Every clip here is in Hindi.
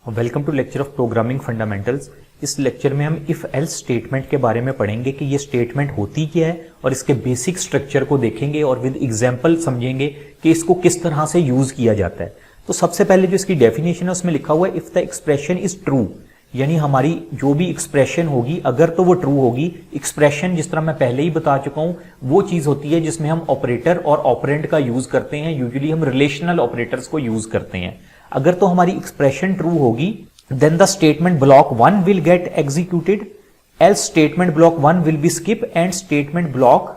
Welcome to lecture of programming fundamentals. इस लेक्चर में हम इफ एल्स स्टेटमेंट के बारे में पढ़ेंगे कि ये स्टेटमेंट होती क्या है और इसके बेसिक स्ट्रक्चर को देखेंगे और विद एग्जांपल समझेंगे कि इसको किस तरह से यूज किया जाता है। तो सबसे पहले जो इसकी डेफिनेशन है उसमें लिखा हुआ है if the expression is true, यानी हमारी जो भी एक्सप्रेशन होगी अगर तो वो ट्रू होगी। एक्सप्रेशन जिस तरह मैं पहले ही बता चुका हूं वो चीज होती है जिसमें हम ऑपरेटर और ऑपरेंड का यूज करते हैं। यूजुअली हम रिलेशनल ऑपरेटर्स को यूज करते हैं। अगर तो हमारी एक्सप्रेशन ट्रू होगी then the statement block 1 will get executed, else statement block 1 will be skip and statement block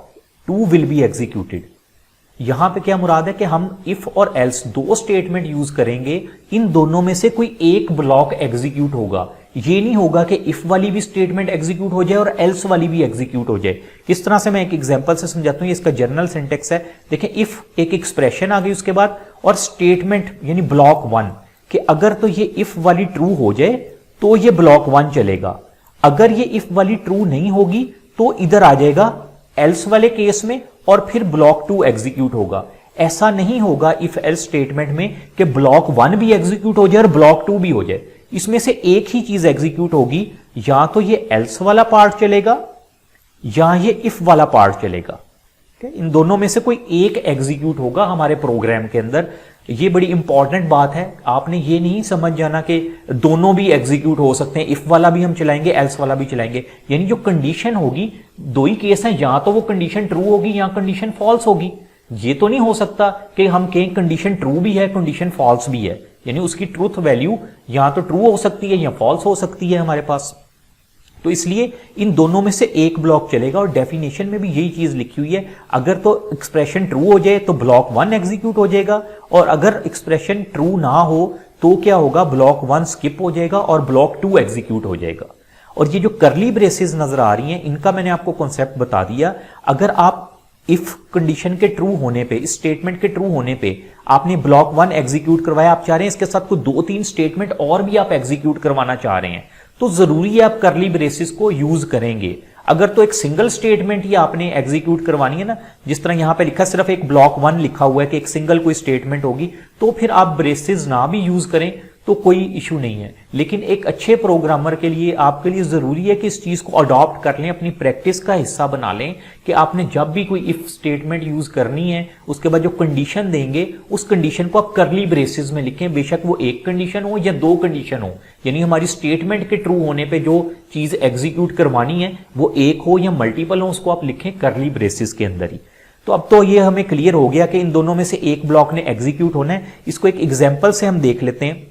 2 will be executed. यहां पे क्या मुराद है कि हम इफ और एल्स दो स्टेटमेंट यूज करेंगे, इन दोनों में से कोई एक ब्लॉक एग्जीक्यूट होगा। ये नहीं होगा कि इफ वाली भी स्टेटमेंट एग्जीक्यूट हो जाए और एल्स वाली भी एग्जीक्यूट हो जाए। किस तरह से मैं एक एग्जांपल से समझाता हूं। ये इसका जनरल सिंटेक्स है। देखें, इफ एक एक्सप्रेशन आ गई उसके बाद और स्टेटमेंट यानी ब्लॉक 1 कि अगर तो ये इफ वाली ट्रू हो जाए तो ये ब्लॉक 1 चलेगा, अगर ये इफ वाली ट्रू नहीं होगी तो इधर आ जाएगा एल्स वाले केस में और फिर ब्लॉक 2 एग्जीक्यूट होगा। ऐसा नहीं होगा इफ एल्स स्टेटमेंट में कि ब्लॉक 1 भी एग्जीक्यूट हो जाए और ब्लॉक 2 भी हो जाए। इसमें से एक ही चीज एग्जीक्यूट होगी, या तो ये एल्स वाला पार्ट चलेगा या ये इफ वाला पार्ट चलेगा। इन दोनों में से कोई एक एग्जीक्यूट होगा हमारे प्रोग्राम के अंदर। ये बड़ी इंपॉर्टेंट बात है। आपने ये नहीं समझ जाना कि दोनों भी एग्जीक्यूट हो सकते हैं, इफ वाला भी हम चलाएंगे एल्स वाला भी चलाएंगे। यानी जो कंडीशन होगी, दो ही केस हैं, या तो वो कंडीशन ट्रू होगी या कंडीशन फॉल्स होगी। ये तो नहीं हो सकता कि हम कहें कंडीशन ट्रू भी है कंडीशन फॉल्स भी है, यानी उसकी ट्रूथ वैल्यू या तो ट्रू हो सकती है या फॉल्स हो सकती है हमारे पास। तो इसलिए इन दोनों में से एक ब्लॉक चलेगा और डेफिनेशन में भी यही चीज लिखी हुई है। अगर तो एक्सप्रेशन ट्रू हो जाए तो ब्लॉक 1 एग्जीक्यूट हो जाएगा और अगर एक्सप्रेशन ट्रू ना हो तो क्या होगा, ब्लॉक 1 स्किप हो जाएगा और ब्लॉक 2 एग्जीक्यूट हो जाएगा। और ये जो करली ब्रेसेस नजर आ रही हैं इनका मैंने आपको कॉन्सेप्ट बता दिया। अगर आप इफ कंडीशन के ट्रू होने पे, इस स्टेटमेंट के ट्रू होने पे आपने ब्लॉक 1 एग्जीक्यूट करवाया, आप चाह रहे हैं इसके साथ कोई 2-3 स्टेटमेंट और भी आप एग्जीक्यूट करवाना चाह रहे हैं, तो जरूरी है आप करली ब्रेसेस को यूज करेंगे। अगर तो एक सिंगल स्टेटमेंट ही आपने एग्जीक्यूट करवानी है ना, जिस तरह यहां पे लिखा सिर्फ एक ब्लॉक 1 लिखा हुआ है कि एक सिंगल कोई स्टेटमेंट होगी, तो फिर आप ब्रेसेस ना भी यूज करें तो कोई इशू नहीं है। लेकिन एक अच्छे प्रोग्रामर के लिए आपके लिए जरूरी है कि इस चीज को अडॉप्ट कर लें, अपनी प्रैक्टिस का हिस्सा बना लें कि आपने जब भी कोई इफ स्टेटमेंट यूज करनी है उसके बाद जो कंडीशन देंगे उस कंडीशन को आप करली ब्रेसेस में लिखें, बेशक वो एक कंडीशन हो या 2 कंडीशन हो। यानी हमारी स्टेटमेंट के ट्रू होने पर जो चीज एग्जीक्यूट करवानी है वो एक हो या मल्टीपल हो, उसको आप लिखें करली ब्रेसेस के अंदर ही। तो अब तो ये हमें क्लियर हो गया कि इन दोनों में से एक ब्लॉक ने एग्जीक्यूट होना है। इसको एक एग्जाम्पल से हम देख लेते हैं।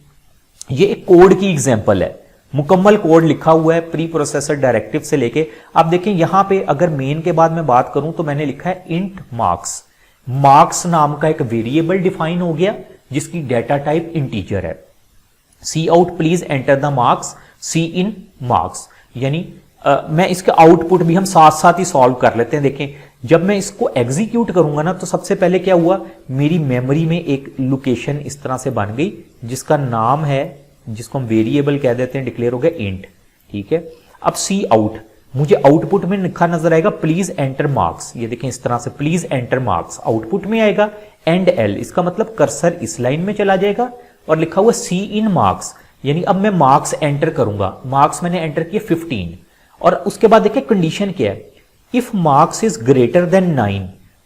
ये एक कोड की एग्जांपल है, मुकम्मल कोड लिखा हुआ है प्री प्रोसेसर डायरेक्टिव से लेके। आप देखें यहां पे अगर मेन के बाद मैं बात करूं तो मैंने लिखा है इंट मार्क्स। मार्क्स नाम का एक वेरिएबल डिफाइन हो गया जिसकी डाटा टाइप इंटीजर है। Cout please enter the marks, cin marks. यानी मैं इसके आउटपुट भी हम साथ साथ ही सॉल्व कर लेते हैं। देखें, जब मैं इसको एग्जीक्यूट करूंगा ना तो सबसे पहले क्या हुआ, मेरी मेमोरी में एक लोकेशन इस तरह से बन गई जिसका नाम है, जिसको हम वेरिएबल कह देते हैं, डिक्लेयर हो गया इंट। ठीक है, अब सी आउट, मुझे आउटपुट में लिखा नजर आएगा प्लीज एंटर मार्क्स। ये देखें इस तरह से प्लीज एंटर मार्क्स आउटपुट में आएगा। एंड एल, इसका मतलब कर्सर इस लाइन में चला जाएगा और लिखा हुआ सी इन मार्क्स, यानी अब मैं मार्क्स एंटर करूंगा। मार्क्स मैंने एंटर किए 15 और उसके बाद देखिए कंडीशन क्या है, if marks is greater than 9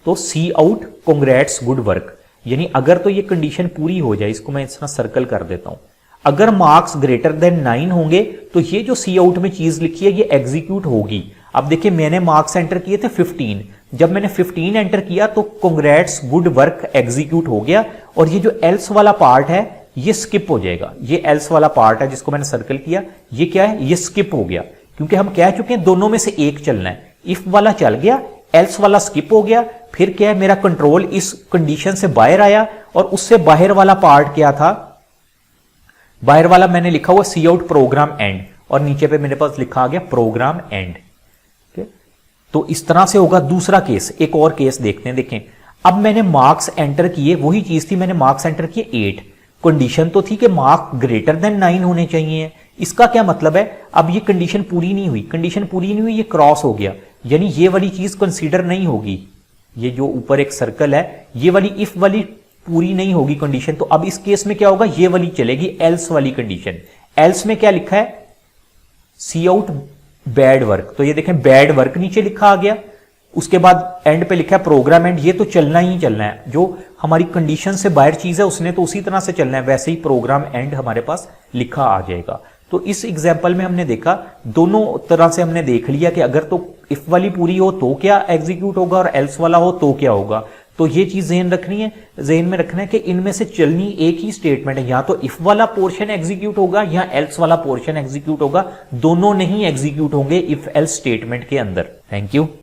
तो सी आउट कांग्रेट्स गुड वर्क। यानी अगर तो ये कंडीशन पूरी हो जाए, इसको मैं इस तरह सर्कल कर देता हूं, अगर मार्क्स ग्रेटर देन 9 होंगे तो ये जो सी आउट में चीज लिखी है ये एग्जीक्यूट होगी। अब देखिए मैंने मार्क्स एंटर किए थे 15, जब मैंने 15 एंटर किया तो कांग्रेट्स गुड वर्क एग्जीक्यूट हो गया और ये जो एल्स वाला पार्ट है ये स्किप हो जाएगा। ये एल्स वाला पार्ट है जिसको मैंने सर्कल किया, ये क्या है, ये स्किप हो गया क्योंकि हम कह चुके हैं दोनों में से एक चलना है। इफ वाला चल गया, एल्स वाला स्किप हो गया, फिर क्या है, मेरा कंट्रोल इस कंडीशन से बाहर आया और उससे बाहर वाला पार्ट क्या था, बाहर वाला मैंने लिखा हुआ सी आउट प्रोग्राम एंड और नीचे पे मेरे पास लिखा आ गया प्रोग्राम एंड। तो इस तरह से होगा। दूसरा केस, एक और केस देखते हैं। देखें, अब मैंने मार्क्स एंटर किए, वही चीज थी, मैंने मार्क्स एंटर किए 8, कंडीशन तो थी कि मार्क्स ग्रेटर देन 9 होने चाहिए। इसका क्या मतलब है, अब ये कंडीशन पूरी नहीं हुई, कंडीशन पूरी नहीं हुई, ये क्रॉस हो गया, यानी ये वाली चीज कंसीडर नहीं होगी। ये जो ऊपर एक सर्कल है, ये वाली इफ वाली पूरी नहीं होगी कंडीशन, तो अब इस केस में क्या होगा, ये वाली चलेगी एल्स वाली कंडीशन। एल्स में क्या लिखा है, सी आउट बैड वर्क, तो ये देखें बैड वर्क नीचे लिखा आ गया। उसके बाद एंड पे लिखा है प्रोग्राम एंड, ये तो चलना ही चलना है, जो हमारी कंडीशन से बाहर चीज है उसने तो उसी तरह से चलना है, वैसे ही प्रोग्राम एंड हमारे पास लिखा आ जाएगा। तो इस एग्जाम्पल में हमने देखा, दोनों तरह से हमने देख लिया कि अगर तो इफ वाली पूरी हो तो क्या एग्जीक्यूट होगा और एल्स वाला हो तो क्या होगा। तो ये चीज ज़हन रखनी है, ज़हन में रखना है कि इनमें से चलनी एक ही स्टेटमेंट है, या तो इफ वाला पोर्शन एग्जीक्यूट होगा या एल्स वाला पोर्शन एग्जीक्यूट होगा, दोनों नहीं एग्जीक्यूट होंगे इफ एल्स स्टेटमेंट के अंदर। Thank you.